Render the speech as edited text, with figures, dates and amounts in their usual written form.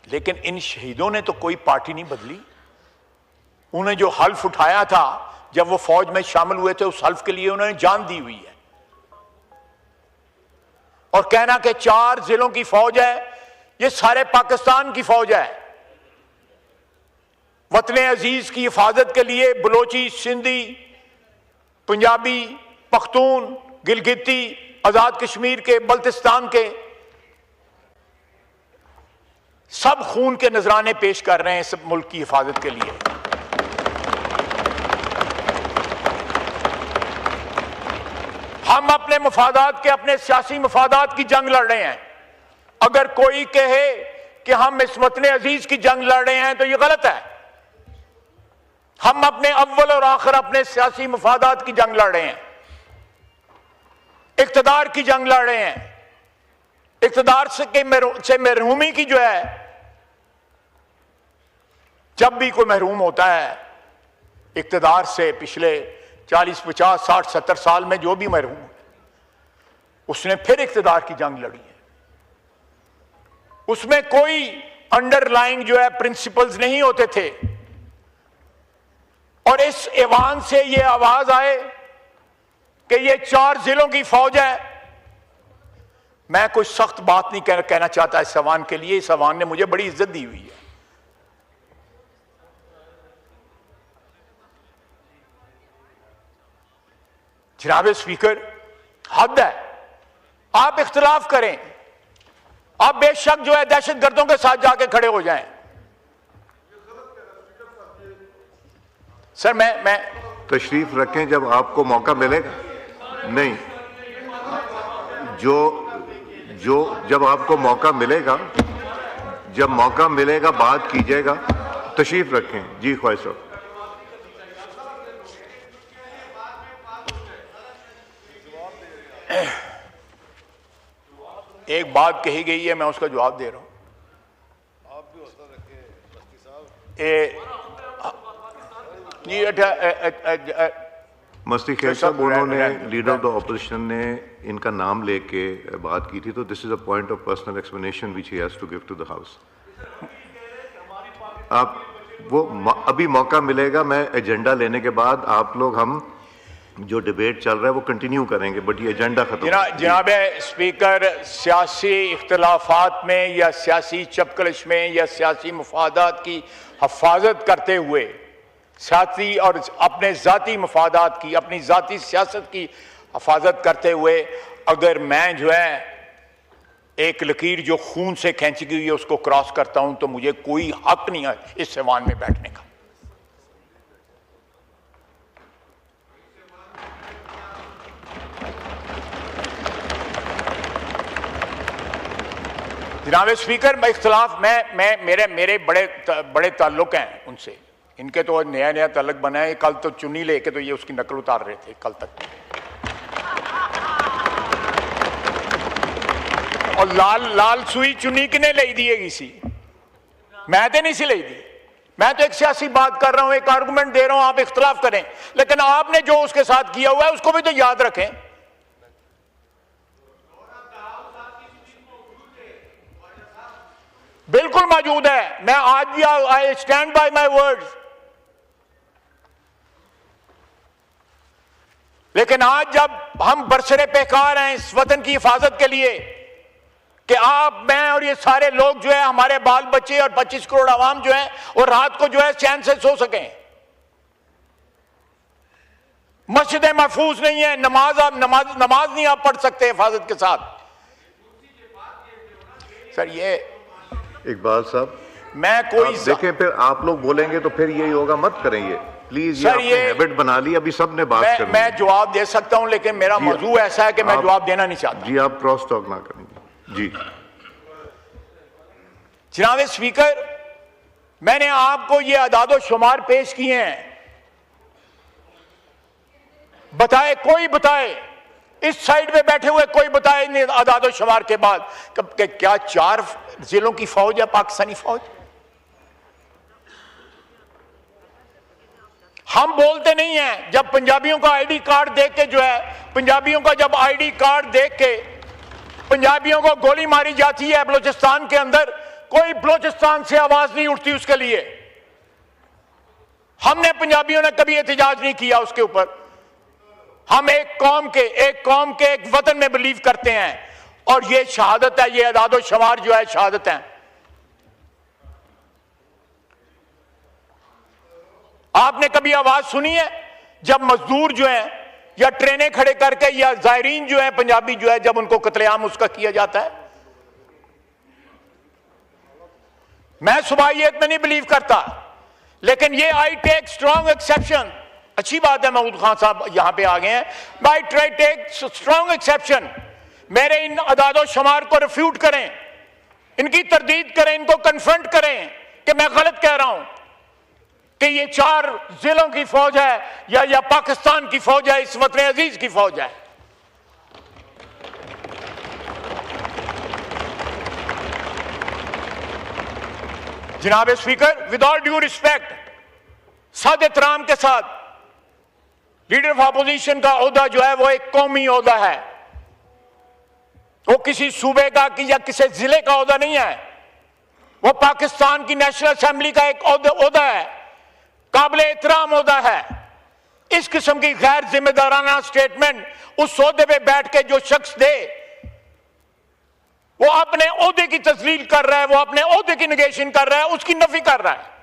लेकिन इन शहीदों ने तो कोई पार्टी नहीं बदली। उन्हें जो हल्फ उठाया था जब वो फौज में शामिल हुए थे, उस हल्फ के लिए उन्होंने जान दी हुई है। और कहना कि 4 जिलों की फौज है, ये सारे पाकिस्तान की फौज है। वतन अजीज की हिफाजत के लिए बलोची, सिंधी, पंजाबी, पख्तून, गिलगिती, आजाद कश्मीर के, बल्तिस्तान के सब खून के नजराने पेश कर रहे हैं सब मुल्क की हिफाजत के लिए। हम अपने मफादात के, अपने सियासी मफादात की जंग लड़ रहे हैं। अगर कोई कहे कि हम इस वतन अजीज की जंग लड़ रहे हैं तो यह गलत है। हम अपने अव्वल और आखिर अपने सियासी मफादात की जंग लड़ रहे हैं, इक्तदार की जंग लड़ रहे हैं। इक्तदार से महरूमी की जो है, जब भी कोई महरूम होता है इक्तदार से, पिछले 40, 50, 60, 70 साल में जो भी महरूम, उसने फिर इक्तदार की जंग लड़ी है। उसमें कोई अंडरलाइंग जो है प्रिंसिपल्स नहीं होते थे। और इस ऐवान से ये आवाज आए कि ये 4 जिलों की फौज है। मैं कोई सख्त बात नहीं कहना चाहता इस ऐवान के लिए। इस ऐवान ने मुझे बड़ी इज्जत दी हुई है। जनाब स्पीकर, हद है। आप इख्तिलाफ करें, आप बेशक जो है दहशतगर्दों के साथ जाके खड़े हो जाएं। सर मैं तशरीफ रखें जब आपको मौका मिलेगा। नहीं, जो जब आपको मौका मिलेगा, जब मौका मिलेगा बात कीजिएगा। तशरीफ रखें। जी ख्वाहिश साहब। एक बात कही गई है, मैं उसका जवाब दे रहा हूं। आप भी हौसला रखें मस्ती साहब। मस्ती खेल साहब, उन्होंने लीडर ऑफ द ऑपोजिशन ने इनका नाम लेके बात की थी, तो this is a point of personal explanation which he has to give to the house. आप वो अभी मौका मिलेगा, मैं एजेंडा लेने के बाद आप लोग हम जो डिबेट चल रहा है वो कंटिन्यू करेंगे, बट ये एजेंडा खत्म। जनाब स्पीकर, सियासी इख्तिलाफात में या सियासी चपकलश में या सियासी मफादात की हफाजत करते हुए, सियासी और अपने ज़ाती मफादात की, अपनी ज़ाती सियासत की हफाजत करते हुए अगर मैं जो है एक लकीर जो खून से खींची गई है उसको क्रॉस करता हूं तो मुझे कोई हक नहीं है इस ऐवान में बैठने का। जनाब स्पीकर, मैं इख्तिलाफ मेरे बड़े ताल्लुक हैं उनसे। इनके तो नया ताल्लुक बना है। कल तो चुन्नी लेके तो ये उसकी नकल उतार रहे थे कल तक। और लाल सुई चुन्नी किने ले दी सी? मैं तो नहीं सी ले दी। मैं तो एक सियासी बात कर रहा हूं, एक आर्गूमेंट दे रहा हूं। आप इख्तिलाफ करें, लेकिन आपने जो उसके साथ किया हुआ है उसको भी तो याद रखें। बिल्कुल मौजूद है। मैं आज भी I stand by my words. लेकिन आज जब हम बरसरे पेकार हैं इस वतन की हिफाजत के लिए कि आप, मैं और ये सारे लोग जो है, हमारे बाल बच्चे और 25 करोड़ आवाम जो है, और रात को जो है चैन से सो सकें। मस्जिदें महफूज नहीं है, नमाज नहीं आप पढ़ सकते हिफाजत के साथ। सर ये इकबाल साहब, मैं कोई देखें, फिर आप लोग बोलेंगे तो फिर यही होगा। मत करें ये प्लीज। ये हैबिट बना ली। अभी सबने बात करनी। मैं जवाब दे सकता हूं, लेकिन मेरा मौजू ऐसा है कि मैं जवाब देना नहीं चाहता। जी आप क्रॉस टॉक ना करेंगे। जी जनाब स्पीकर, मैंने आपको ये अदादो शुमार पेश किए हैं। बताए, कोई बताए, इस साइड में बैठे हुए कोई बताए नहीं अदादो शुमार के बाद कि क्या 4 जिलों की फौज है पाकिस्तानी फौज? हम बोलते नहीं हैं। जब पंजाबियों का आईडी कार्ड देख के जो है, पंजाबियों का जब आईडी कार्ड देख के पंजाबियों को गोली मारी जाती है बलूचिस्तान के अंदर, कोई बलोचिस्तान से आवाज नहीं उठती उसके लिए। हमने पंजाबियों ने कभी एहतजाज नहीं किया उसके ऊपर। हम एक कौम के एक वतन में बिलीव करते हैं, और ये शहादत है, ये अदादो शुमार जो है शहादत है। आपने कभी आवाज सुनी है जब मजदूर जो हैं या ट्रेनें खड़े करके या जायरीन जो है पंजाबी जो है जब उनको कत्लेआम उसका किया जाता है? मैं सुबाहियत में नहीं बिलीव करता, लेकिन ये आई टेक स्ट्रॉन्ग एक्सेप्शन। अच्छी बात है महमूद खान साहब यहां पे आ गए हैं। I try take strong exception. मेरे इन अदादो शुमार को रिफ्यूट करें, इनकी तरदीद करें, इनको कन्फ्रंट करें कि मैं गलत कह रहा हूं कि ये 4 जिलों की फौज है या पाकिस्तान की फौज है, इस वतन अजीज की फौज है। जनाब speaker, with all due respect, सद एहतराम के साथ, लीडर ऑफ अपोजिशन का ओहदा जो है वो एक कौमी ओहदा है, वो किसी सूबे का या किसी जिले का ओहदा नहीं है। वो पाकिस्तान की नेशनल असेंबली का एक ओहदा है, काबिल एहतराम ओहदा है। इस किस्म की गैर जिम्मेदाराना स्टेटमेंट उस ओहदे पे बैठ के जो शख्स दे, वो अपने ओहदे की तस्लील कर रहा है, वो अपने ओहदे की निगेशन कर रहा है, उसकी नफी कर रहा है।